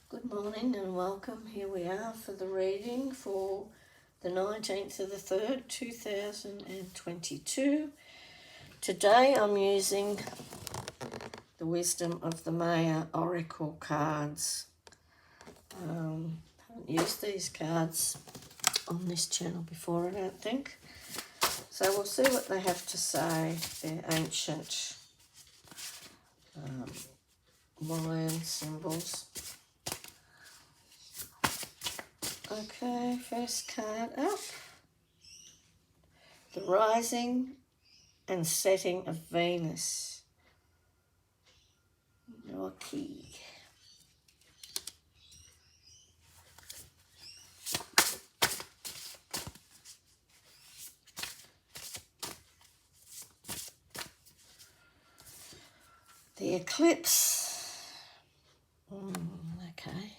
Good morning and welcome. Here we are for the reading for the 19th of the 3rd, 2022. Today I'm using the Wisdom of the Maya Oracle cards. I haven't used these cards on this channel before, I don't think. So we'll see what they have to say. They're ancient Mayan symbols. Okay, first card up. The rising and setting of Venus. No key. The eclipse. Okay.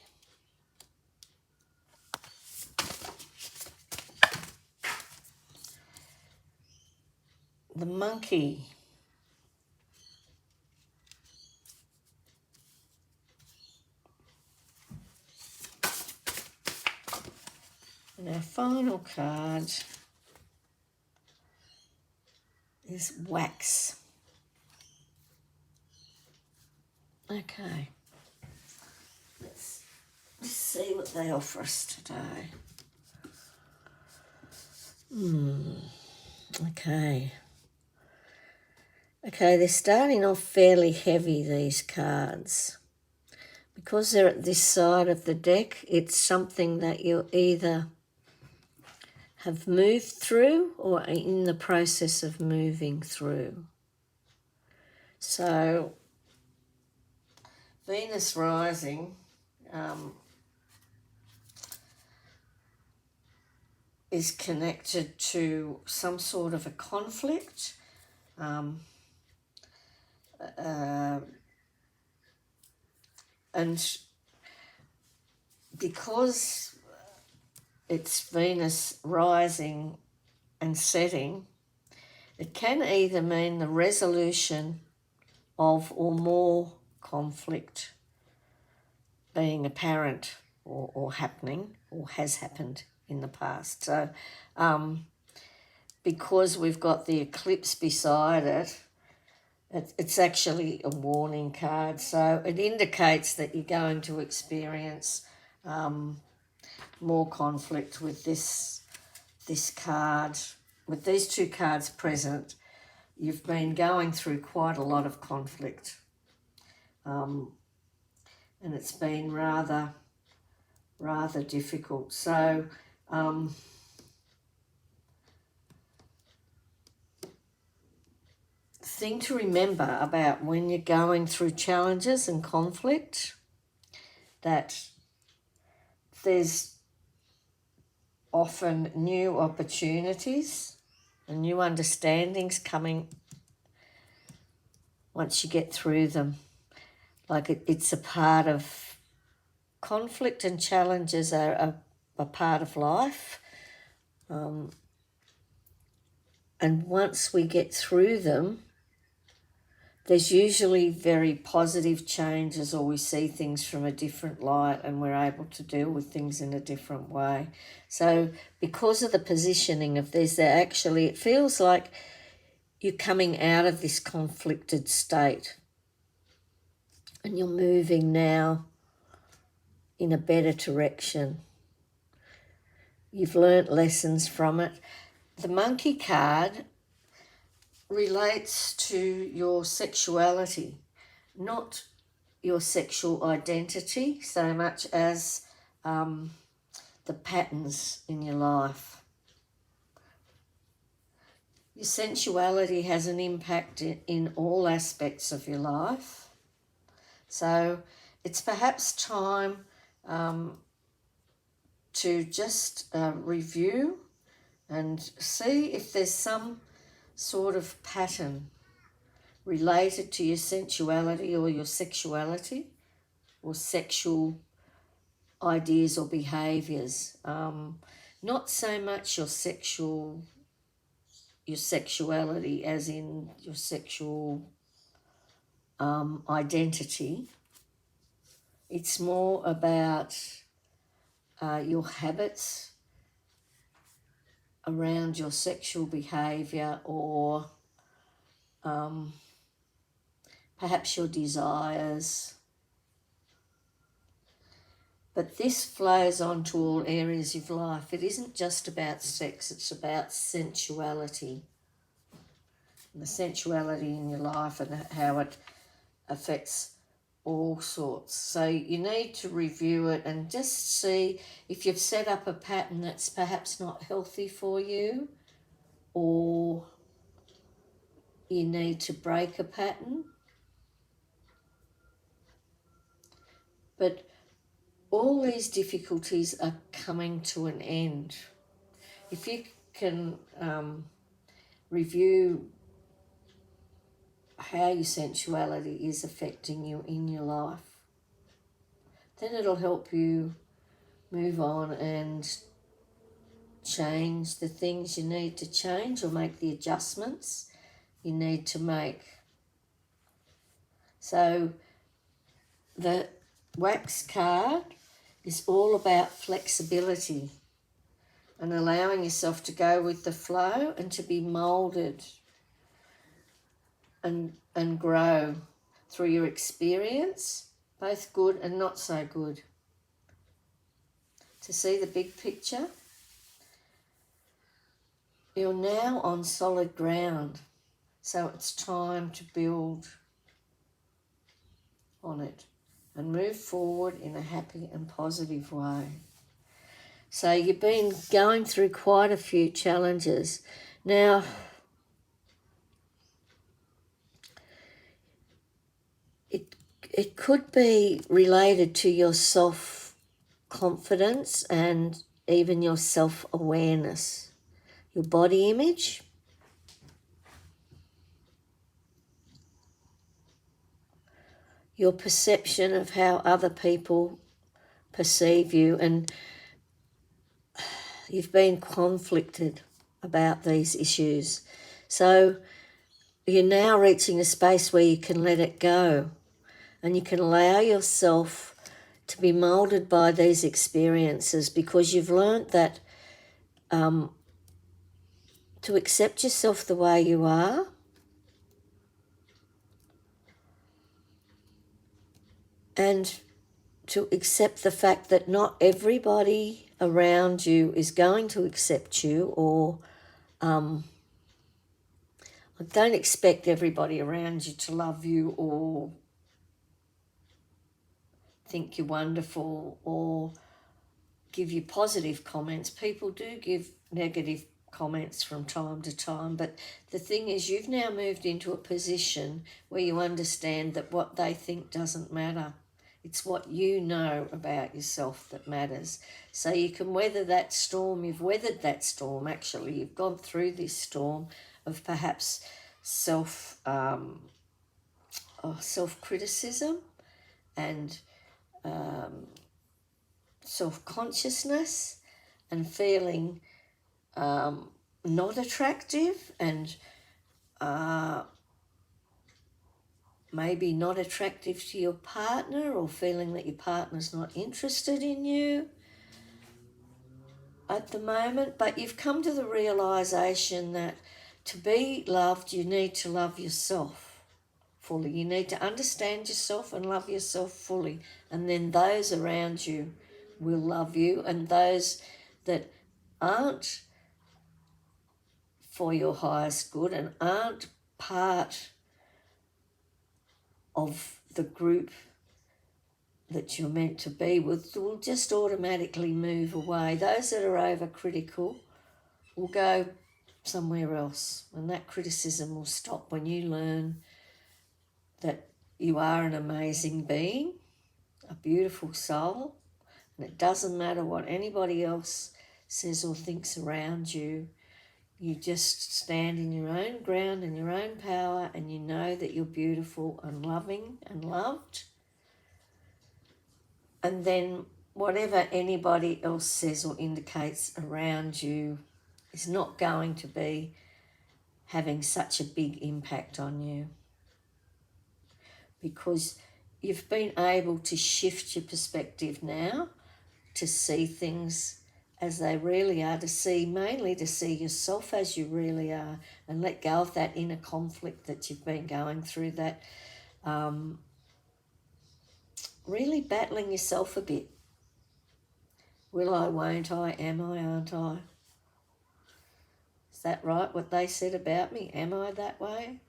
The monkey. And our final card is wax. Okay. Let's see what they offer us today. Okay. Okay, they're starting off fairly heavy, these cards. Because they're at this side of the deck, it's something that you either have moved through or are in the process of moving through. So, Venus rising is connected to some sort of a conflict. And because it's Venus rising and setting, it can either mean the resolution of or more conflict being apparent or happening or has happened in the past. So because we've got the eclipse beside it, it's actually a warning card. So it indicates that you're going to experience more conflict with this card. With these two cards present, you've been going through quite a lot of conflict. And it's been rather difficult. So thing to remember about when you're going through challenges and conflict, that there's often new opportunities and new understandings coming once you get through them. Like it's a part of conflict, and challenges are a part of life. And once we get through them, there's usually very positive changes, or we see things from a different light and we're able to deal with things in a different way. So because of the positioning of this, it feels like you're coming out of this conflicted state and you're moving now in a better direction. You've learnt lessons from it. The monkey card relates to your sexuality, not your sexual identity so much as the patterns in your life. Your sensuality has an impact in all aspects of your life. So it's perhaps time to just review and see if there's some sort of pattern related to your sensuality or your sexuality or sexual ideas or behaviours. Not so much your sexuality as in your sexual identity, It's more about your habits around your sexual behaviour, or perhaps your desires. But this flows on to all areas of life. It isn't just about sex, it's about sensuality. And the sensuality in your life and how it affects all sorts. So you need to review it and just see if you've set up a pattern that's perhaps not healthy for you, or you need to break a pattern. But all these difficulties are coming to an end. If you can review how your sensuality is affecting you in your life, then it'll help you move on and change the things you need to change, or make the adjustments you need to make. So the wax card is all about flexibility and allowing yourself to go with the flow and to be moulded and grow through your experience, both good and not so good. To see the big picture, you're now on solid ground, so it's time to build on it and move forward in a happy and positive way. So you've been going through quite a few challenges. Now, it could be related to your self-confidence and even your self-awareness, your body image, your perception of how other people perceive you, and you've been conflicted about these issues. So you're now reaching a space where you can let it go and you can allow yourself to be moulded by these experiences, because you've learnt that to accept yourself the way you are, and to accept the fact that not everybody around you is going to accept you, or don't expect everybody around you to love you or think you're wonderful or give you positive comments. People do give negative comments from time to time, but the thing is, you've now moved into a position where you understand that what they think doesn't matter. It's what you know about yourself that matters. So you can weather that storm. You've weathered that storm, actually. You've gone through this storm of perhaps self-criticism and self-consciousness, and feeling not attractive, and maybe not attractive to your partner, or feeling that your partner's not interested in you at the moment. But you've come to the realisation that to be loved, you need to love yourself fully. You need to understand yourself and love yourself fully, and then those around you will love you, and those that aren't for your highest good and aren't part of the group that you're meant to be with will just automatically move away. Those that are overcritical will go somewhere else, and that criticism will stop when you learn that you are an amazing being, a beautiful soul, and it doesn't matter what anybody else says or thinks around you. You just stand in your own ground and your own power, and you know that you're beautiful and loving and loved. And then whatever anybody else says or indicates around you is not going to be having such a big impact on you, because you've been able to shift your perspective now to see things as they really are, mainly to see yourself as you really are, and let go of that inner conflict that you've been going through, that really battling yourself a bit. Will I, won't I, am I, aren't I? Is that right, what they said about me? Am I that way?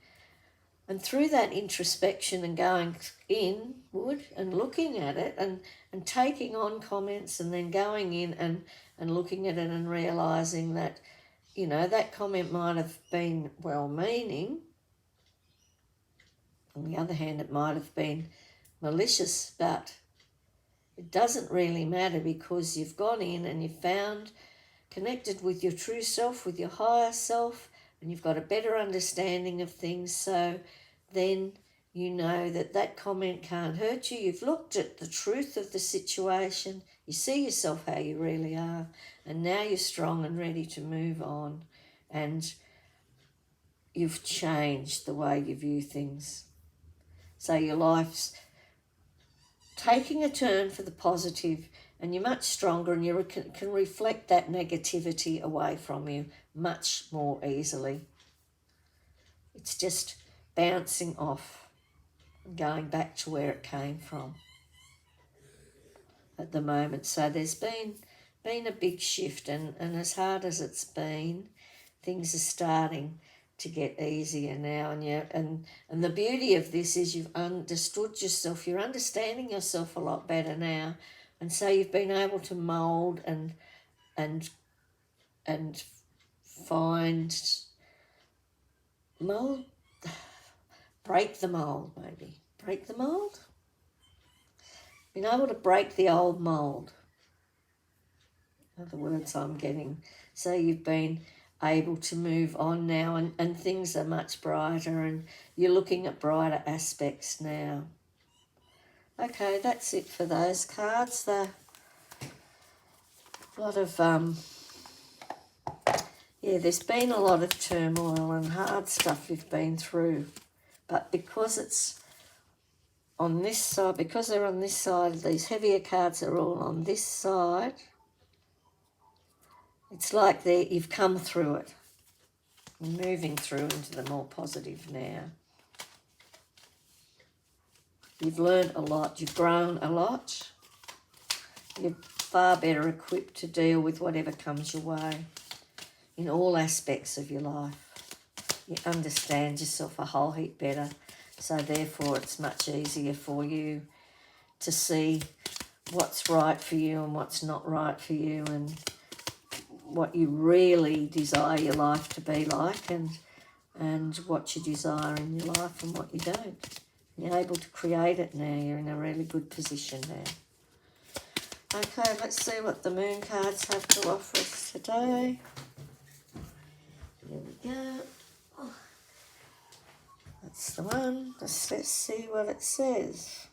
And through that introspection and going inward and looking at it and taking on comments and then going in and looking at it and realising that, that comment might have been well-meaning. On the other hand, it might have been malicious, but it doesn't really matter, because you've gone in and you've connected with your true self, with your higher self, and you've got a better understanding of things. So then you know that comment can't hurt you. You've looked at the truth of the situation. You see yourself how you really are. And now you're strong and ready to move on. And you've changed the way you view things. So your life's taking a turn for the positive, and you're much stronger, and you can reflect that negativity away from you much more easily. It's just bouncing off and going back to where it came from at the moment. So there's been a big shift, and as hard as it's been, things are starting to get easier now. And the beauty of this is you've understood yourself. You're understanding yourself a lot better now, and so you've been able to mould and break the mould, maybe. Break the mould? Been able to break the old mould. Are the words I'm getting. So you've been able to move on now, and things are much brighter, and you're looking at brighter aspects now. Okay, that's it for those cards. A lot of, there's been a lot of turmoil and hard stuff you've been through. But because it's on this side, because they're on this side, these heavier cards are all on this side, it's like you've come through it. You're moving through into the more positive now. You've learned a lot. You've grown a lot. You're far better equipped to deal with whatever comes your way in all aspects of your life. You understand yourself a whole heap better. So therefore it's much easier for you to see what's right for you and what's not right for you, and what you really desire your life to be like, and what you desire in your life and what you don't. You're able to create it now. You're in a really good position now. Okay, let's see what the moon cards have to offer us today. Here we go. Oh, that's the one. Let's see what it says.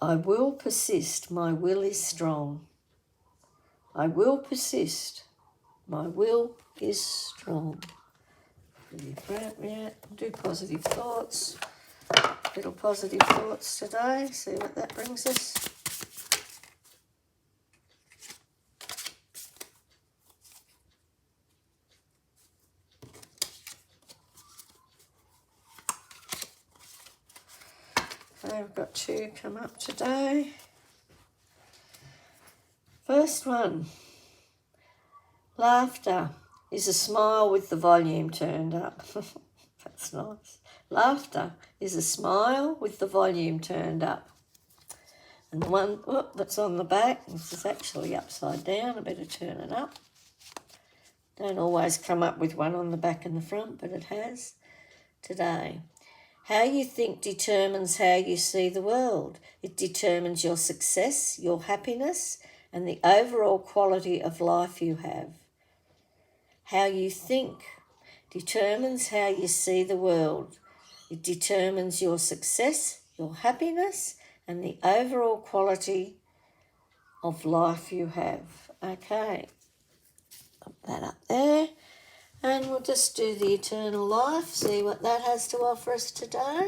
I will persist. My will is strong. I will persist. My will is strong. Pretty appropriate. Do positive thoughts. Little positive thoughts today. See what that brings us. Okay, I've got two come up today. First one. Laughter is a smile with the volume turned up. That's nice. Laughter is a smile with the volume turned up. And the one that's on the back, this is actually upside down. I better turn it up. Don't always come up with one on the back and the front, but it has today. How you think determines how you see the world. It determines your success, your happiness, and the overall quality of life you have. How you think determines how you see the world. It determines your success, your happiness, and the overall quality of life you have. Okay, put that up there. And we'll just do the eternal life, see what that has to offer us today.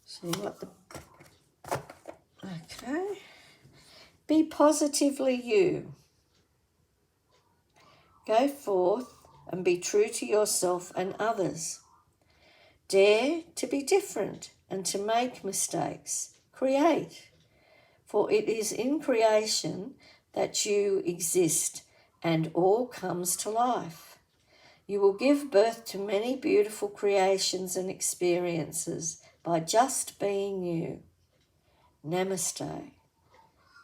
See what the... Okay. Be positively you. Go forth and be true to yourself and others. Dare to be different and to make mistakes. Create. For it is in creation that you exist and all comes to life. You will give birth to many beautiful creations and experiences by just being you. Namaste.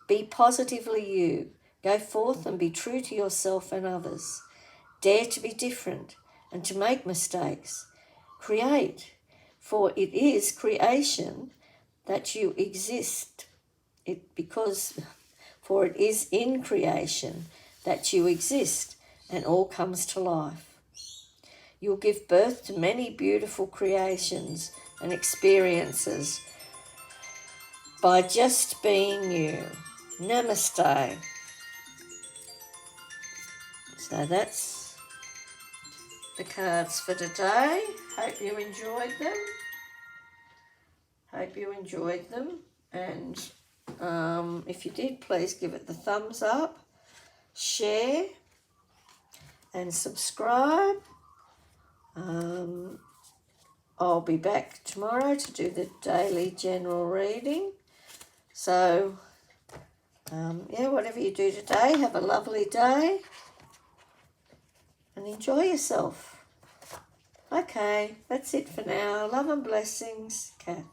Be positively you. Go forth and be true to yourself and others. Dare to be different and to make mistakes. Create, for it is creation that you exist. For it is in creation that you exist and all comes to life. You'll give birth to many beautiful creations and experiences by just being you. Namaste. So that's the cards for today. Hope you enjoyed them. And if you did, please give it the thumbs up, share and subscribe. I'll be back tomorrow to do the daily general reading. So, whatever you do today, have a lovely day and enjoy yourself. Okay, that's it for now. Love and blessings, Kath.